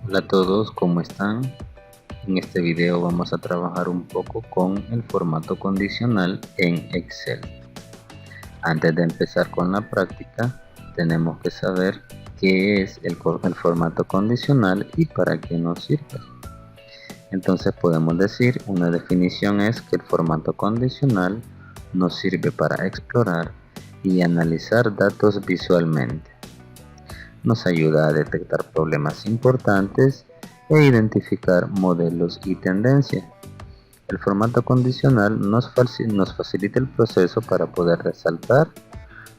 Hola a todos, ¿cómo están? En este video vamos a trabajar un poco con el formato condicional en Excel. Antes de empezar con la práctica, tenemos que saber qué es el formato condicional y para qué nos sirve. Entonces podemos decir, una definición es que el formato condicional nos sirve para explorar y analizar datos visualmente. Nos ayuda a detectar problemas importantes e identificar modelos y tendencias. El formato condicional nos facilita el proceso para poder resaltar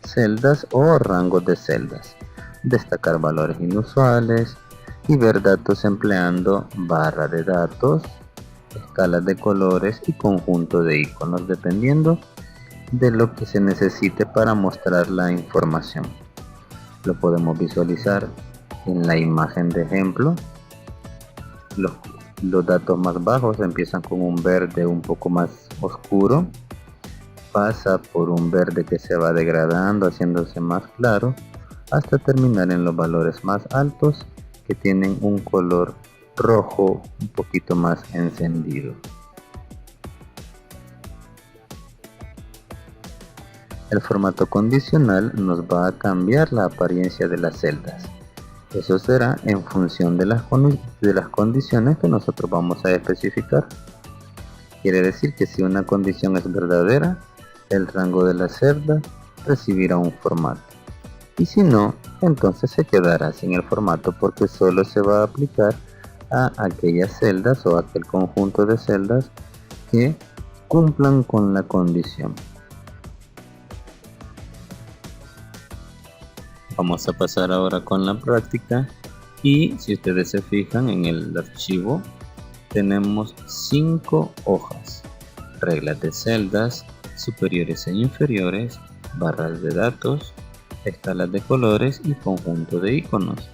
celdas o rangos de celdas, destacar valores inusuales y ver datos empleando barra de datos, escalas de colores y conjunto de iconos dependiendo de lo que se necesite para mostrar la información. Lo podemos visualizar en la imagen de ejemplo. Los datos más bajos empiezan con un verde un poco más oscuro, pasa por un verde que se va degradando haciéndose más claro hasta terminar en los valores más altos que tienen un color rojo un poquito más encendido. El formato condicional nos va a cambiar la apariencia de las celdas. Eso será en función de las condiciones que nosotros vamos a especificar. Quiere decir que si una condición es verdadera, el rango de la celda recibirá un formato. Y si no, entonces se quedará sin el formato porque solo se va a aplicar a aquellas celdas o a aquel conjunto de celdas que cumplan con la condición. Vamos a pasar ahora con la práctica y si ustedes se fijan en el archivo tenemos 5 hojas: reglas de celdas, superiores e inferiores, barras de datos, escalas de colores y conjunto de iconos.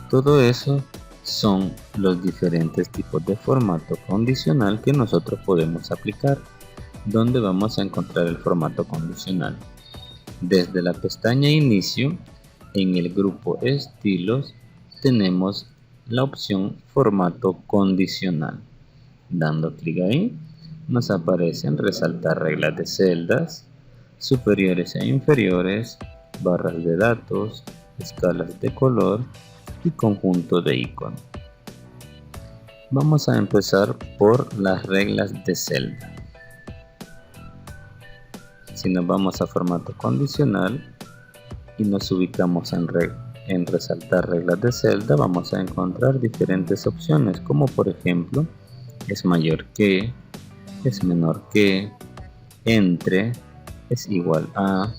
Todo eso son los diferentes tipos de formato condicional que nosotros podemos aplicar. ¿Dónde vamos a encontrar el formato condicional? Desde la pestaña Inicio, en el grupo Estilos, tenemos la opción Formato condicional. Dando clic ahí, nos aparecen resaltar reglas de celdas, superiores e inferiores, barras de datos, escalas de color y conjunto de iconos. Vamos a empezar por las reglas de celda. Si nos vamos a formato condicional y nos ubicamos en resaltar reglas de celda, vamos a encontrar diferentes opciones, como por ejemplo es mayor que, es menor que, entre, es igual a,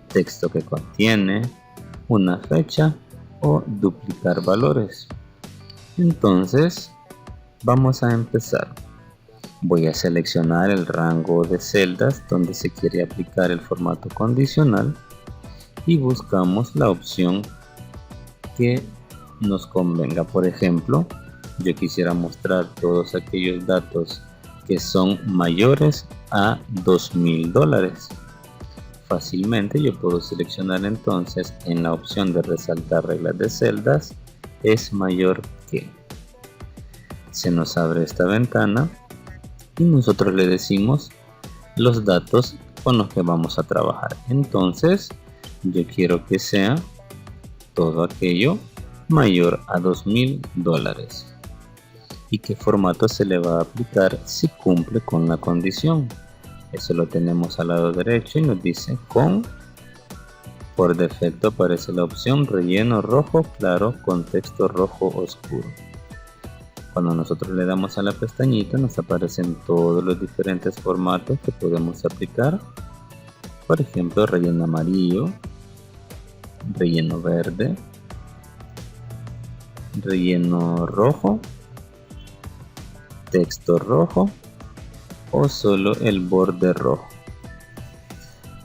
texto que contiene, una fecha o duplicar valores. Entonces vamos a empezar. Voy a seleccionar el rango de celdas donde se quiere aplicar el formato condicional y buscamos la opción que nos convenga. Por ejemplo, yo quisiera mostrar todos aquellos datos que son mayores a $2,000. Fácilmente yo puedo seleccionar entonces en la opción de resaltar reglas de celdas, es mayor que. Se nos abre esta ventana y nosotros le decimos los datos con los que vamos a trabajar. Entonces yo quiero que sea todo aquello mayor a $2,000. ¿Y qué formato se le va a aplicar si cumple con la condición? Eso lo tenemos al lado derecho y nos dice con. Por defecto aparece la opción relleno rojo claro con texto rojo oscuro. Cuando nosotros le damos a la pestañita nos aparecen todos los diferentes formatos que podemos aplicar. Por ejemplo, relleno amarillo, relleno verde, relleno rojo, texto rojo o solo el borde rojo.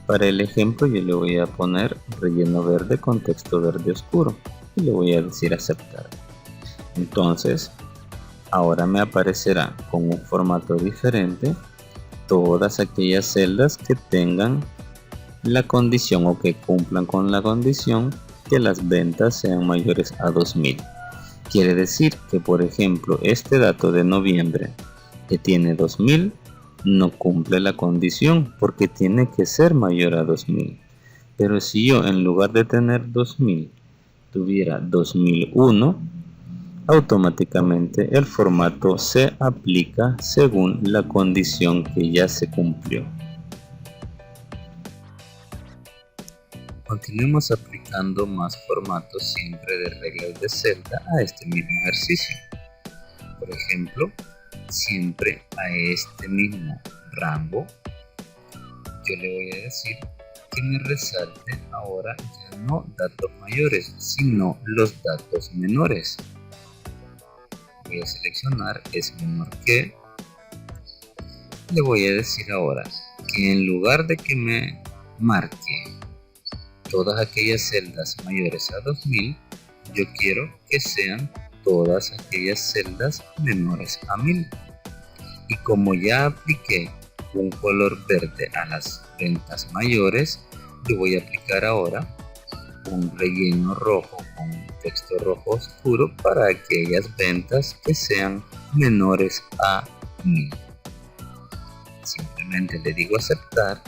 Para el ejemplo yo le voy a poner relleno verde con texto verde oscuro y le voy a decir aceptar. Entonces ahora me aparecerá con un formato diferente todas aquellas celdas que tengan la condición o que cumplan con la condición que las ventas sean mayores a 2,000. Quiere decir que, por ejemplo, este dato de noviembre que tiene 2000 no cumple la condición porque tiene que ser mayor a 2000. Pero si yo en lugar de tener 2000 tuviera 2001, automáticamente el formato se aplica según la condición que ya se cumplió. Continuemos aplicando más formatos siempre de reglas de celda a este mismo ejercicio. Por ejemplo, siempre a este mismo rango, yo le voy a decir que me resalte ahora ya no datos mayores, sino los datos menores. Voy a seleccionar es menor que. Le voy a decir ahora que en lugar de que me marque todas aquellas celdas mayores a 2000, yo quiero que sean todas aquellas celdas menores a 1000. Y como ya apliqué un color verde a las ventas mayores, yo voy a aplicar ahora un relleno rojo con texto rojo oscuro para aquellas ventas que sean menores a 1000. Simplemente le digo aceptar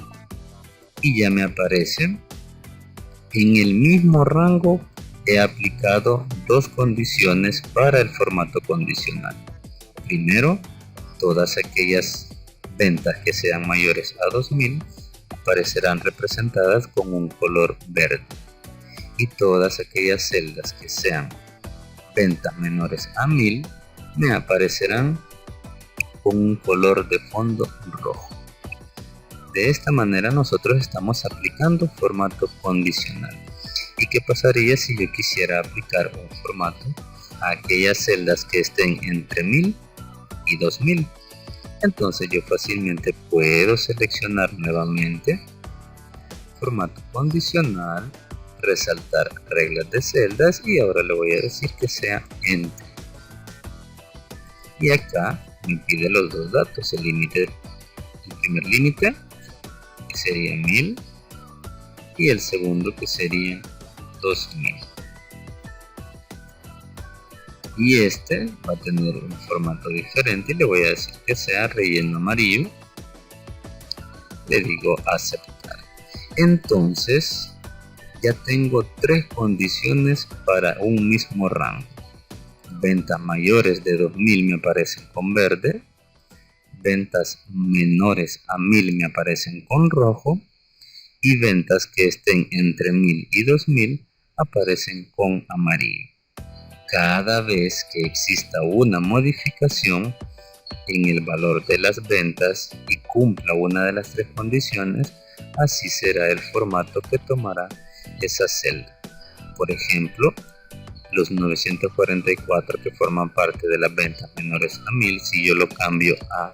y ya me aparecen. En el mismo rango he aplicado dos condiciones para el formato condicional. Primero, todas aquellas ventas que sean mayores a 2000 aparecerán representadas con un color verde. Y todas aquellas celdas que sean ventas menores a 1000 me aparecerán con un color de fondo rojo. De esta manera nosotros estamos aplicando formato condicional. ¿Y qué pasaría si yo quisiera aplicar un formato a aquellas celdas que estén entre 1000 y 2000? Entonces yo fácilmente puedo seleccionar nuevamente formato condicional, resaltar reglas de celdas y ahora le voy a decir que sea entre. Y acá me pide los dos datos, el primer límite que sería 1000 y el segundo que sería 2000. Y este va a tener un formato diferente y le voy a decir que sea relleno amarillo. Le digo aceptar. Entonces ya tengo tres condiciones para un mismo rango. Ventas mayores de 2000 me aparecen con verde, ventas menores a 1000 me aparecen con rojo y ventas que estén entre 1000 y 2000 aparecen con amarillo. Cada vez que exista una modificación en el valor de las ventas y cumpla una de las tres condiciones, así será el formato que tomará esa celda. Por ejemplo, los 944 que forman parte de las ventas menores a 1000, si yo lo cambio a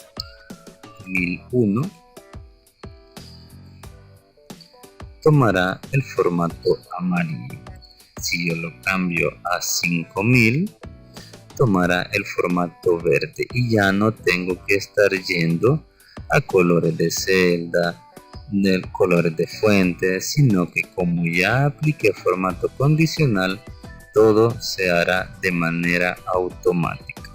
1001, tomará el formato amarillo. Si yo lo cambio a 5000, tomará el formato verde y ya no tengo que estar yendo a colores de celda, de colores de fuente, sino que como ya apliqué formato condicional, todo se hará de manera automática.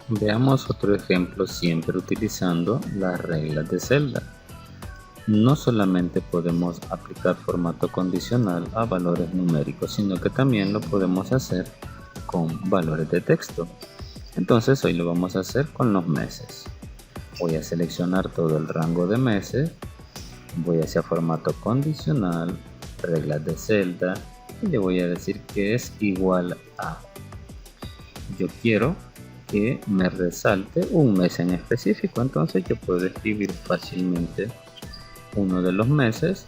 Veamos otro ejemplo siempre utilizando las reglas de celda. No solamente podemos aplicar formato condicional a valores numéricos, sino que también lo podemos hacer con valores de texto. Entonces hoy lo vamos a hacer con los meses. Voy a seleccionar todo el rango de meses, voy hacia formato condicional, reglas de celda y le voy a decir que es igual a. Yo quiero que me resalte un mes en específico, entonces yo puedo escribir fácilmente uno de los meses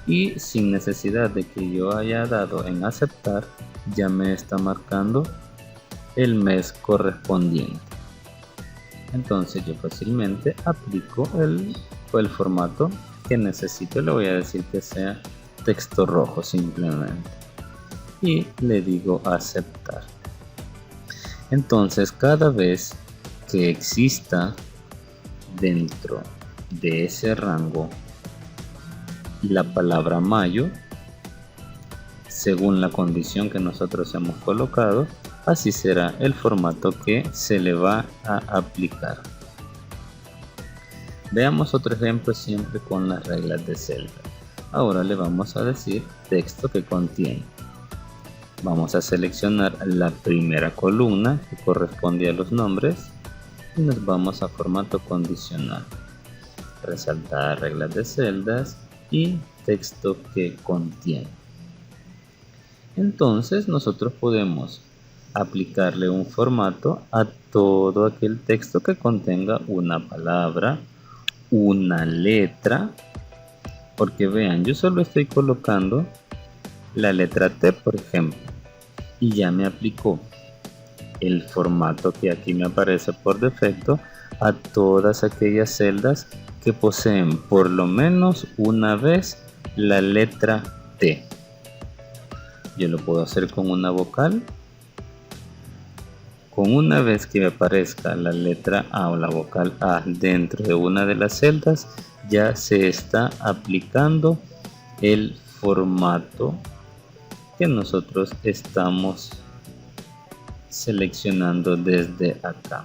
y sin necesidad de que yo haya dado en aceptar, ya me está marcando el mes correspondiente. Entonces yo fácilmente aplico el formato que necesito. Le voy a decir que sea texto rojo simplemente y le digo aceptar. Entonces cada vez que exista dentro de ese rango la palabra mayo, según la condición que nosotros hemos colocado, así será el formato que se le va a aplicar. Veamos otro ejemplo siempre con las reglas de celda. Ahora le vamos a decir texto que contiene. Vamos a seleccionar la primera columna que corresponde a los nombres y nos vamos a formato condicional. Resaltar reglas de celdas y texto que contiene. Entonces nosotros podemos aplicarle un formato a todo aquel texto que contenga una palabra, una letra, porque vean, yo solo estoy colocando la letra T, por ejemplo, y ya me aplicó el formato que aquí me aparece por defecto a todas aquellas celdas que poseen por lo menos una vez la letra T. Yo lo puedo hacer con una vocal. Con una vez que me aparezca la letra A o la vocal A dentro de una de las celdas, ya se está aplicando el formato que nosotros estamos seleccionando desde acá.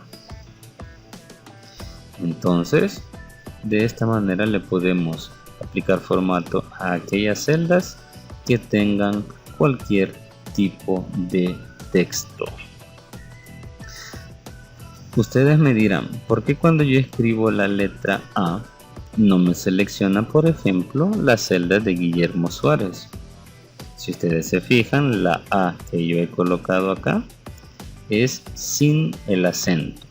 Entonces, de esta manera le podemos aplicar formato a aquellas celdas que tengan cualquier tipo de texto. Ustedes me dirán, ¿por qué cuando yo escribo la letra A no me selecciona, por ejemplo, la celda de Guillermo Suárez? Si ustedes se fijan, la A que yo he colocado acá es sin el acento.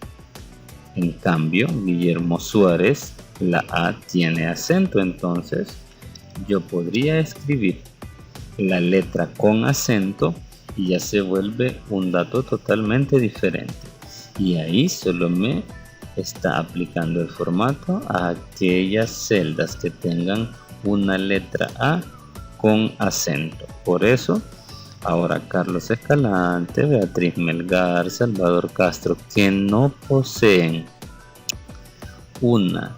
En cambio, Guillermo Suárez, la A tiene acento, entonces yo podría escribir la letra con acento y ya se vuelve un dato totalmente diferente. Y ahí solo me está aplicando el formato a aquellas celdas que tengan una letra A con acento. Por eso, ahora Carlos Escalante, Beatriz Melgar, Salvador Castro, que no poseen una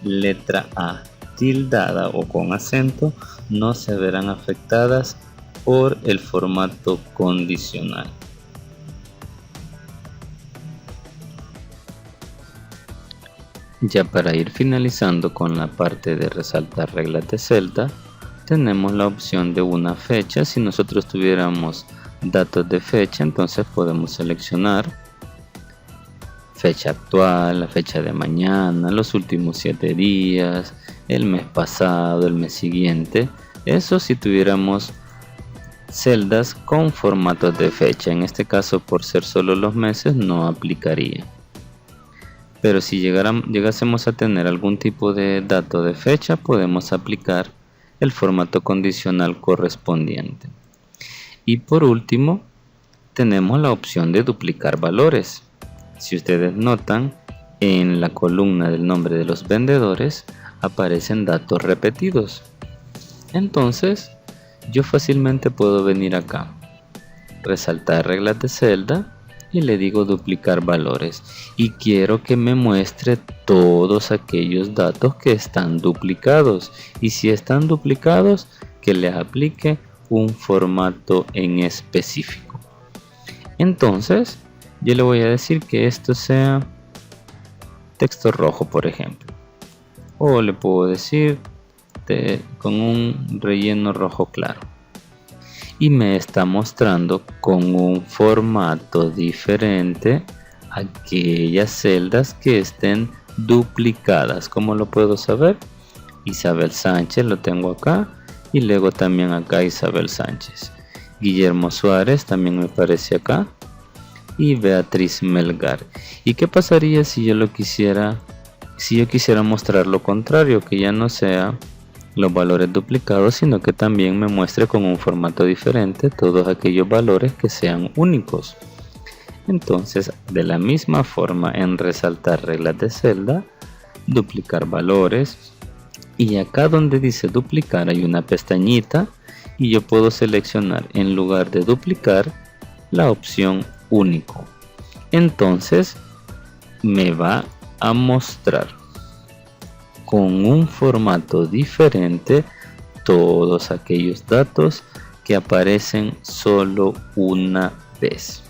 letra A tildada o con acento, no se verán afectadas por el formato condicional. Ya para ir finalizando con la parte de resaltar reglas de celda, tenemos la opción de una fecha. Si nosotros tuviéramos datos de fecha, entonces podemos seleccionar fecha actual, la fecha de mañana, los últimos 7 días, el mes pasado, el mes siguiente. Eso si tuviéramos celdas con formatos de fecha. En este caso, por ser solo los meses, no aplicaría. Pero si llegásemos a tener algún tipo de dato de fecha, podemos aplicar el formato condicional correspondiente. Y por último, tenemos la opción de duplicar valores. Si ustedes notan, en la columna del nombre de los vendedores aparecen datos repetidos. Entonces, yo fácilmente puedo venir acá, resaltar reglas de celda, y le digo duplicar valores y quiero que me muestre todos aquellos datos que están duplicados, y si están duplicados que le aplique un formato en específico. Entonces yo le voy a decir que esto sea texto rojo, por ejemplo, o le puedo decir con un relleno rojo claro. Y me está mostrando con un formato diferente aquellas celdas que estén duplicadas. ¿Cómo lo puedo saber? Isabel Sánchez lo tengo acá, y luego también acá Isabel Sánchez. Guillermo Suárez también me aparece acá, y Beatriz Melgar. ¿Y qué pasaría si yo quisiera mostrar lo contrario, que ya no sea los valores duplicados, sino que también me muestre con un formato diferente todos aquellos valores que sean únicos? Entonces, de la misma forma, en resaltar reglas de celda, duplicar valores, y acá donde dice duplicar hay una pestañita y yo puedo seleccionar en lugar de duplicar la opción único. Entonces me va a mostrar con un formato diferente todos aquellos datos que aparecen solo una vez.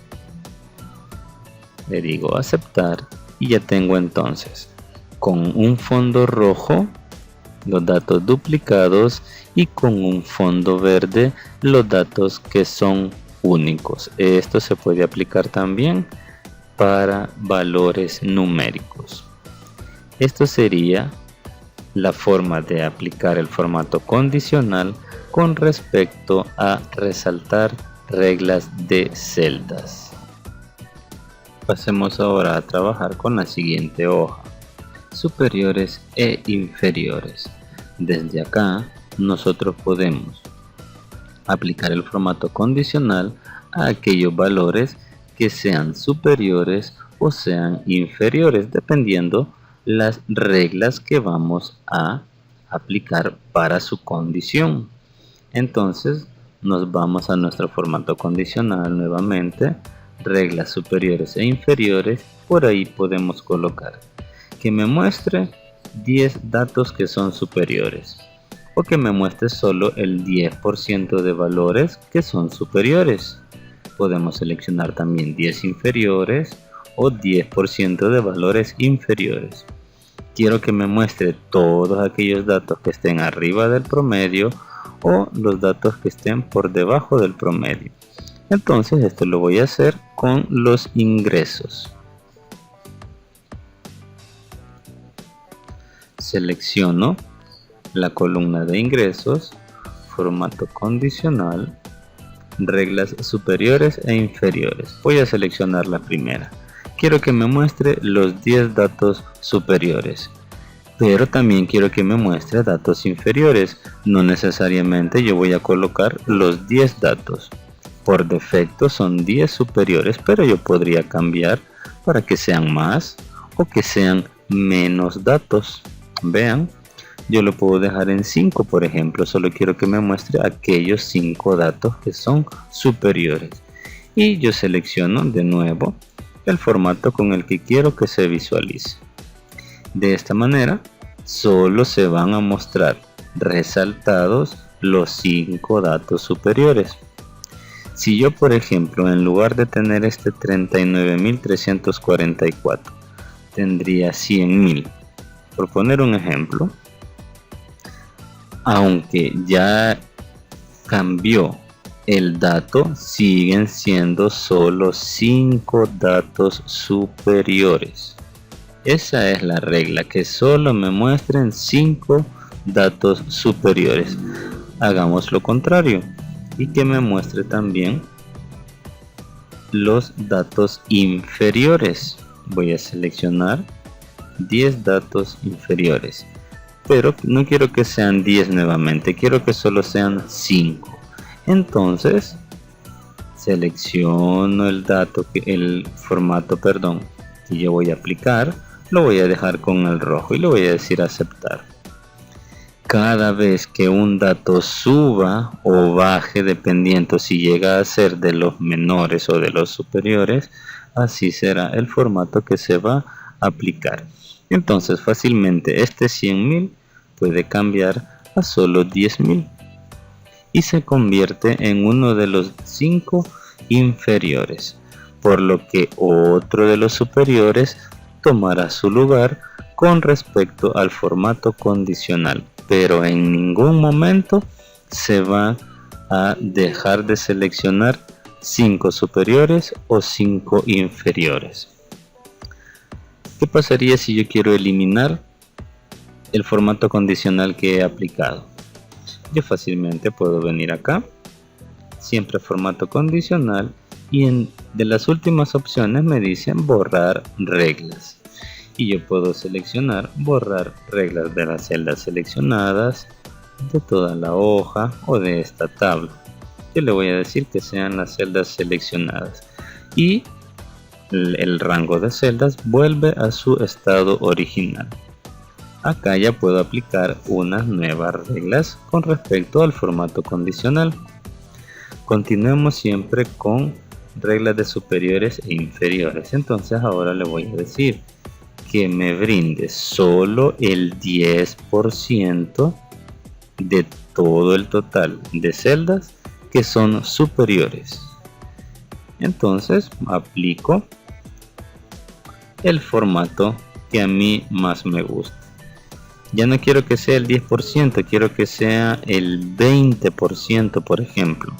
Le digo aceptar y ya tengo entonces con un fondo rojo los datos duplicados y con un fondo verde los datos que son únicos. Esto se puede aplicar también para valores numéricos. Esto sería la forma de aplicar el formato condicional con respecto a resaltar reglas de celdas. Pasemos ahora a trabajar con la siguiente hoja: superiores e inferiores. Desde acá nosotros podemos aplicar el formato condicional a aquellos valores que sean superiores o sean inferiores, dependiendo las reglas que vamos a aplicar para su condición. Entonces nos vamos a nuestro formato condicional nuevamente, reglas superiores e inferiores. Por ahí podemos colocar que me muestre 10 datos que son superiores, o que me muestre solo el 10% de valores que son superiores. Podemos seleccionar también 10 inferiores o 10% de valores inferiores. Quiero que me muestre todos aquellos datos que estén arriba del promedio o los datos que estén por debajo del promedio. Entonces esto lo voy a hacer con los ingresos. Selecciono la columna de ingresos, formato condicional, reglas superiores e inferiores. Voy a seleccionar la primera. Quiero que me muestre los 10 datos superiores, pero también quiero que me muestre datos inferiores. No necesariamente yo voy a colocar los 10 datos. Por defecto son 10 superiores, pero yo podría cambiar para que sean más o que sean menos datos. Vean, yo lo puedo dejar en 5, por ejemplo. Solo quiero que me muestre aquellos 5 datos que son superiores. Y yo selecciono de nuevo el formato con el que quiero que se visualice. De esta manera, solo se van a mostrar resaltados los 5 datos superiores. Si yo, por ejemplo, en lugar de tener este 39.344, tendría 100.000. Por poner un ejemplo, aunque ya cambió el dato, siguen siendo solo 5 datos superiores. Esa es la regla, que solo me muestren 5 datos superiores. Hagamos lo contrario y que me muestre también los datos inferiores. Voy a seleccionar 10 datos inferiores, pero no quiero que sean 10 nuevamente, quiero que solo sean 5. Entonces selecciono el formato que yo voy a aplicar, lo voy a dejar con el rojo y le voy a decir aceptar. Cada vez que un dato suba o baje, dependiendo si llega a ser de los menores o de los superiores, así será el formato que se va a aplicar. Entonces fácilmente este 100.000 puede cambiar a solo 10.000 y se convierte en uno de los 5 inferiores, por lo que otro de los superiores tomará su lugar con respecto al formato condicional, pero en ningún momento se va a dejar de seleccionar 5 superiores o 5 inferiores. ¿Qué pasaría si yo quiero eliminar el formato condicional que he aplicado? Yo fácilmente puedo venir acá, siempre formato condicional, y de las últimas opciones me dicen borrar reglas. Y yo puedo seleccionar borrar reglas de las celdas seleccionadas, de toda la hoja o de esta tabla. Yo le voy a decir que sean las celdas seleccionadas. Y el rango de celdas vuelve a su estado original. Acá ya puedo aplicar unas nuevas reglas con respecto al formato condicional. Continuemos siempre con reglas de superiores e inferiores. Entonces ahora le voy a decir que me brinde solo el 10% de todo el total de celdas que son superiores. Entonces aplico el formato que a mí más me gusta. Ya no quiero que sea el 10%, quiero que sea el 20%, por ejemplo.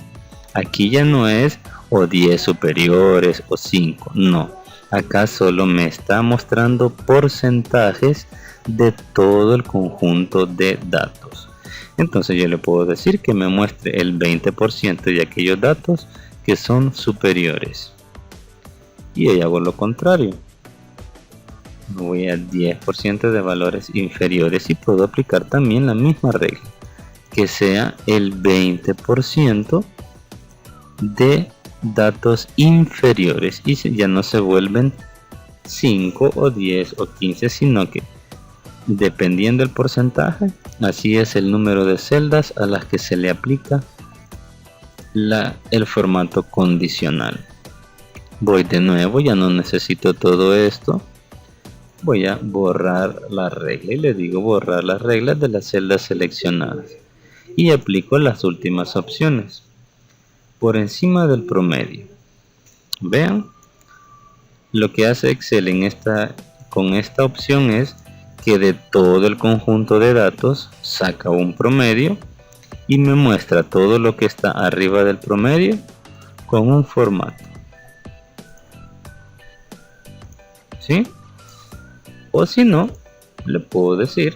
Aquí ya no es o 10 superiores o 5, no. Acá solo me está mostrando porcentajes de todo el conjunto de datos. Entonces yo le puedo decir que me muestre el 20% de aquellos datos que son superiores. Y ahí hago lo contrario. Me voy al 10% de valores inferiores y puedo aplicar también la misma regla. Que sea el 20% de datos inferiores y ya no se vuelven 5 o 10 o 15, sino que dependiendo del porcentaje, así es el número de celdas a las que se le aplica el formato condicional. Voy de nuevo, ya no necesito todo esto. Voy a borrar la regla y le digo borrar las reglas de las celdas seleccionadas y aplico las últimas opciones por encima del promedio. Vean, lo que hace Excel con esta opción es que de todo el conjunto de datos saca un promedio y me muestra todo lo que está arriba del promedio con un formato. ¿Sí? O si no, le puedo decir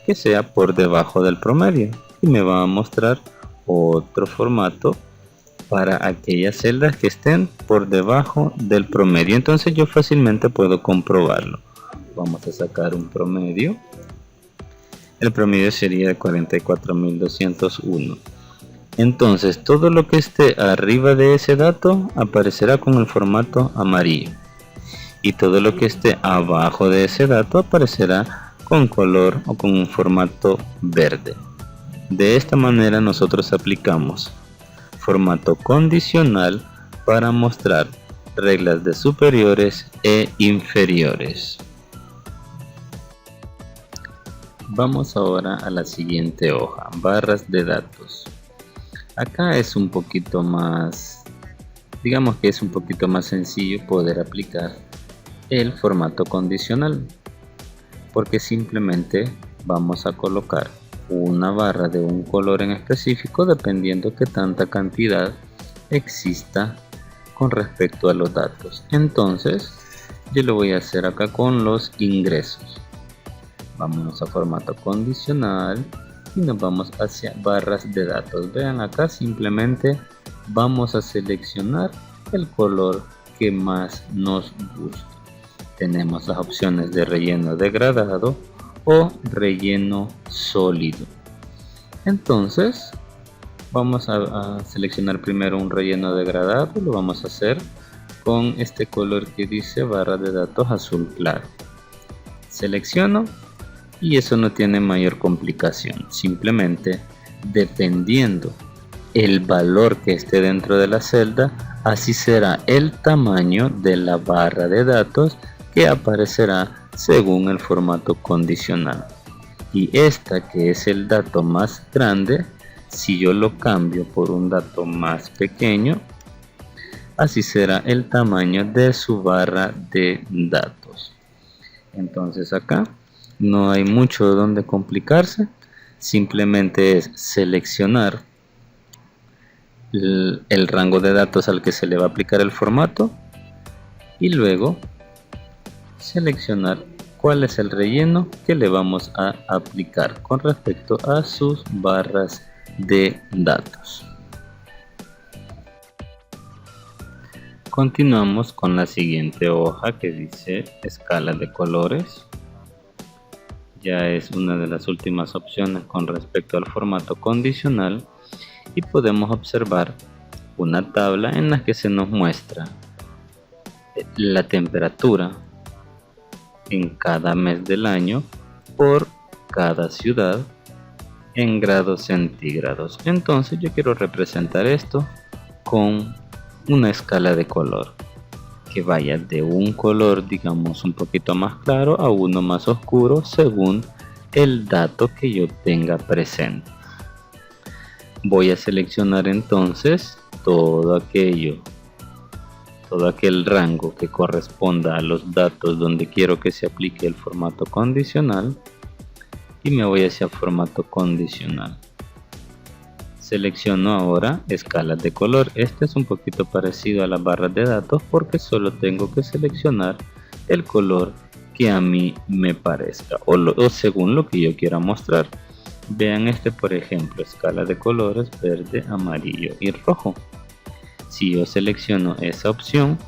que sea por debajo del promedio y me va a mostrar otro formato para aquellas celdas que estén por debajo del promedio. Entonces yo fácilmente puedo comprobarlo. Vamos a sacar un promedio. El promedio sería de 44.201. Entonces todo lo que esté arriba de ese dato aparecerá con el formato amarillo. Y todo lo que esté abajo de ese dato aparecerá con color o con un formato verde. De esta manera nosotros aplicamos formato condicional para mostrar reglas de superiores e inferiores. Vamos ahora a la siguiente hoja, barras de datos. Acá es un poquito más, digamos que es un poquito más sencillo poder aplicar el formato condicional, porque simplemente vamos a colocar una barra de un color en específico dependiendo que tanta cantidad exista con respecto a los datos. Entonces yo lo voy a hacer acá con los ingresos. Vámonos a formato condicional y nos vamos hacia barras de datos. Vean, acá simplemente vamos a seleccionar el color que más nos gusta. Tenemos las opciones de relleno degradado o relleno sólido. Entonces vamos a seleccionar primero un relleno degradado. Lo vamos a hacer con este color que dice barra de datos azul claro. Selecciono y eso no tiene mayor complicación. Simplemente dependiendo el valor que esté dentro de la celda, así será el tamaño de la barra de datos que aparecerá según el formato condicional. Y esta, que es el dato más grande, si yo lo cambio por un dato más pequeño, así será el tamaño de su barra de datos. Entonces acá no hay mucho donde complicarse, simplemente es seleccionar el rango de datos al que se le va a aplicar el formato y luego seleccionar cuál es el relleno que le vamos a aplicar con respecto a sus barras de datos. Continuamos con la siguiente hoja que dice escala de colores. Ya es una de las últimas opciones con respecto al formato condicional y podemos observar una tabla en la que se nos muestra la temperatura en cada mes del año por cada ciudad en grados centígrados. Entonces yo quiero representar esto con una escala de color que vaya de un color, digamos, un poquito más claro a uno más oscuro según el dato que yo tenga presente. Voy a seleccionar entonces todo aquel rango que corresponda a los datos donde quiero que se aplique el formato condicional y me voy hacia formato condicional. Selecciono ahora escalas de color. Este es un poquito parecido a las barras de datos porque solo tengo que seleccionar el color que a mí me parezca o según lo que yo quiera mostrar. Vean este, por ejemplo, escala de colores verde, amarillo y rojo. Si yo selecciono esa opción,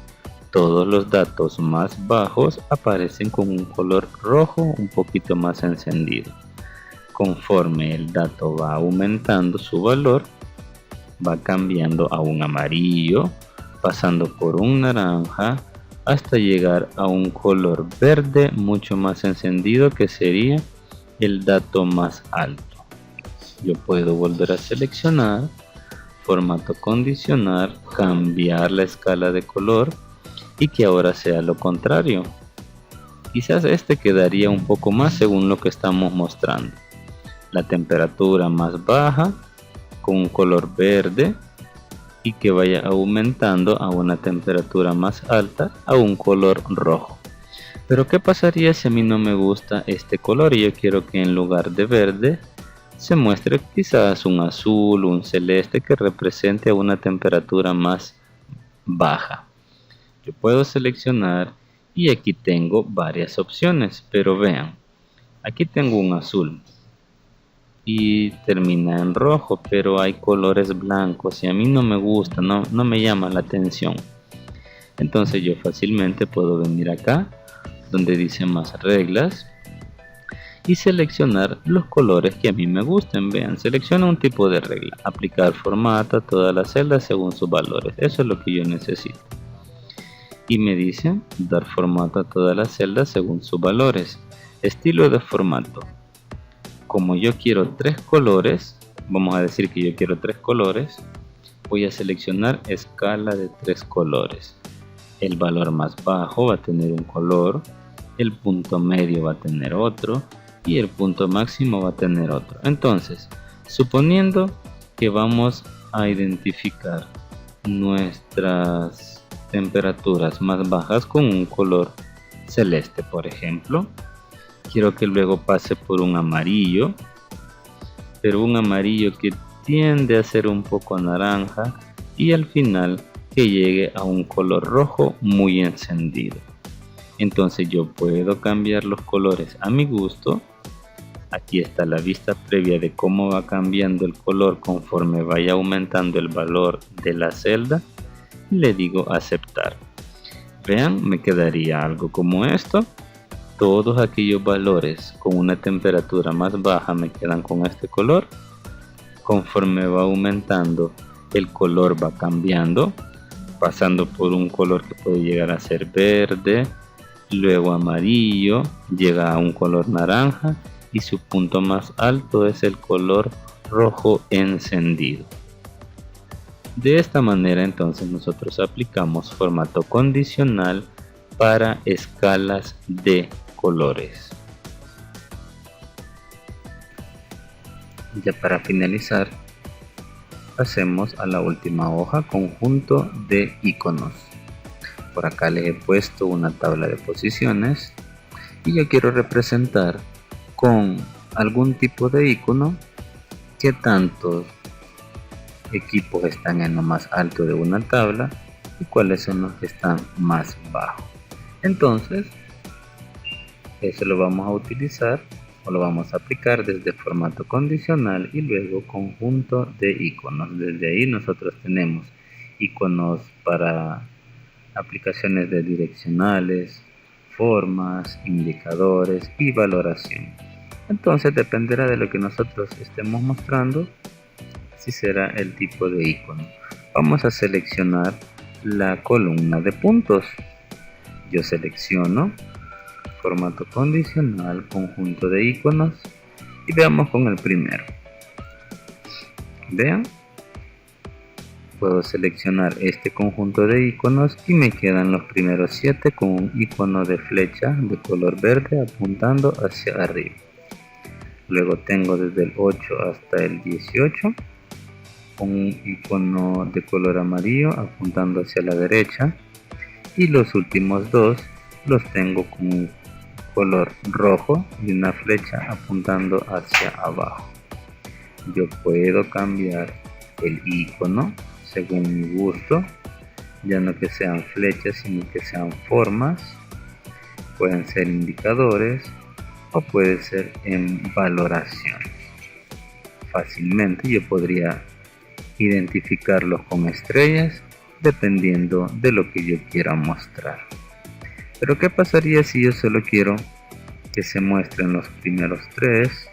todos los datos más bajos aparecen con un color rojo un poquito más encendido. Conforme el dato va aumentando su valor, va cambiando a un amarillo, pasando por un naranja, hasta llegar a un color verde mucho más encendido, que sería el dato más alto. Yo puedo volver a seleccionar, formato condicional, cambiar la escala de color y que ahora sea lo contrario. Quizás este quedaría un poco más según lo que estamos mostrando. La temperatura más baja con un color verde y que vaya aumentando a una temperatura más alta a un color rojo. Pero ¿qué pasaría si a mí no me gusta este color y yo quiero que en lugar de verde se muestre quizás un azul, un celeste que represente a una temperatura más baja? Yo puedo seleccionar y aquí tengo varias opciones, pero vean, aquí tengo un azul y termina en rojo, pero hay colores blancos y a mí no me gusta, no me llama la atención. Entonces yo fácilmente puedo venir acá donde dice más reglas y seleccionar los colores que a mí me gusten. Vean, selecciona un tipo de regla, aplicar formato a todas las celdas según sus valores. Eso es lo que yo necesito. Y me dice dar formato a todas las celdas según sus valores. Estilo de formato. Como yo quiero 3 colores, vamos a decir que yo quiero 3 colores, voy a seleccionar escala de 3 colores. El valor más bajo va a tener un color, el punto medio va a tener otro y el punto máximo va a tener otro. Entonces, suponiendo que vamos a identificar nuestras temperaturas más bajas con un color celeste, por ejemplo, quiero que luego pase por un amarillo, pero un amarillo que tiende a ser un poco naranja y al final que llegue a un color rojo muy encendido. Entonces yo puedo cambiar los colores a mi gusto. Aquí está la vista previa de cómo va cambiando el color conforme vaya aumentando el valor de la celda y le digo aceptar. Vean, me quedaría algo como esto. Todos aquellos valores con una temperatura más baja me quedan con este color. Conforme va aumentando, el color va cambiando, pasando por un color que puede llegar a ser verde, luego amarillo, llega a un color naranja y su punto más alto es el color rojo encendido. De esta manera entonces nosotros aplicamos formato condicional para escalas de colores. Ya para finalizar, pasemos a la última hoja, conjunto de iconos. Por acá les he puesto una tabla de posiciones y yo quiero representar con algún tipo de icono qué tantos equipos están en lo más alto de una tabla y cuáles son los que están más bajo. Entonces eso lo vamos a utilizar o lo vamos a aplicar desde formato condicional y luego conjunto de iconos. Desde ahí nosotros tenemos iconos para aplicaciones de direccionales, formas, indicadores y valoración. Entonces dependerá de lo que nosotros estemos mostrando si será el tipo de icono. Vamos a seleccionar la columna de puntos. Yo selecciono formato condicional, conjunto de iconos y veamos con el primero. Vean, puedo seleccionar este conjunto de iconos y me quedan los primeros 7 con un icono de flecha de color verde apuntando hacia arriba. Luego tengo desde el 8 hasta el 18 un icono de color amarillo apuntando hacia la derecha y los últimos dos los tengo con un color rojo y una flecha apuntando hacia abajo. Yo puedo cambiar el icono según mi gusto, ya no que sean flechas sino que sean formas, pueden ser indicadores o puede ser en valoración. Fácilmente yo podría identificarlos con estrellas dependiendo de lo que yo quiera mostrar. Pero ¿qué pasaría si yo solo quiero que se muestren los primeros tres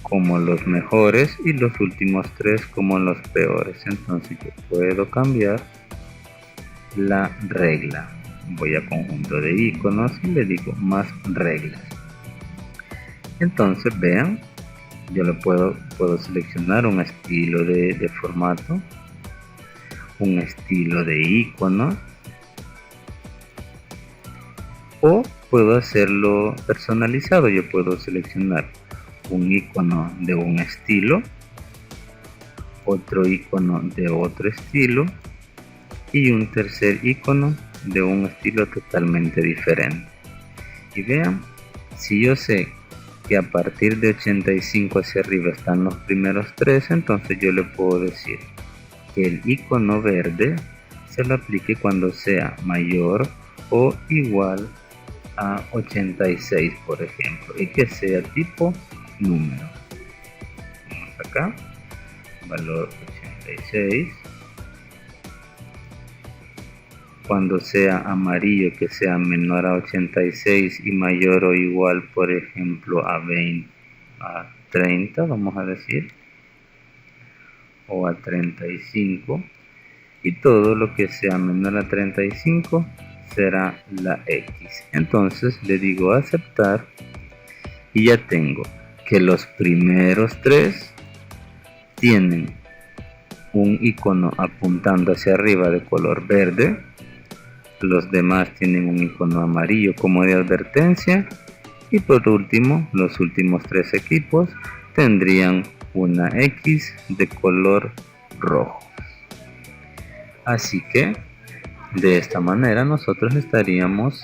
como los mejores y los últimos tres como los peores? Entonces yo puedo cambiar la regla. Voy a conjunto de iconos y le digo más reglas. Entonces vean, yo le puedo seleccionar un estilo de formato, un estilo de icono, o puedo hacerlo personalizado. Yo puedo seleccionar un icono de un estilo, otro icono de otro estilo y un tercer icono de un estilo totalmente diferente. Y vean, si yo sé que a partir de 85 hacia arriba están los primeros tres, entonces yo le puedo decir que el icono verde se lo aplique cuando sea mayor o igual a 86, por ejemplo, y que sea tipo número. Vamos acá, valor 86. Cuando sea amarillo, que sea menor a 86 y mayor o igual, por ejemplo, a 30, vamos a decir, o a 35, y todo lo que sea menor a 35 será la X. Entonces le digo aceptar y ya tengo que los primeros tres tienen un icono apuntando hacia arriba de color verde, los demás tienen un icono amarillo como de advertencia y por último los últimos tres equipos tendrían una X de color rojo. Así que de esta manera nosotros estaríamos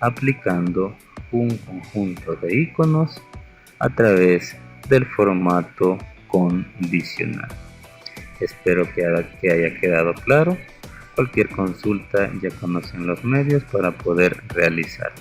aplicando un conjunto de iconos a través del formato condicional. Espero que haya quedado claro. Cualquier consulta ya conocen los medios para poder realizar.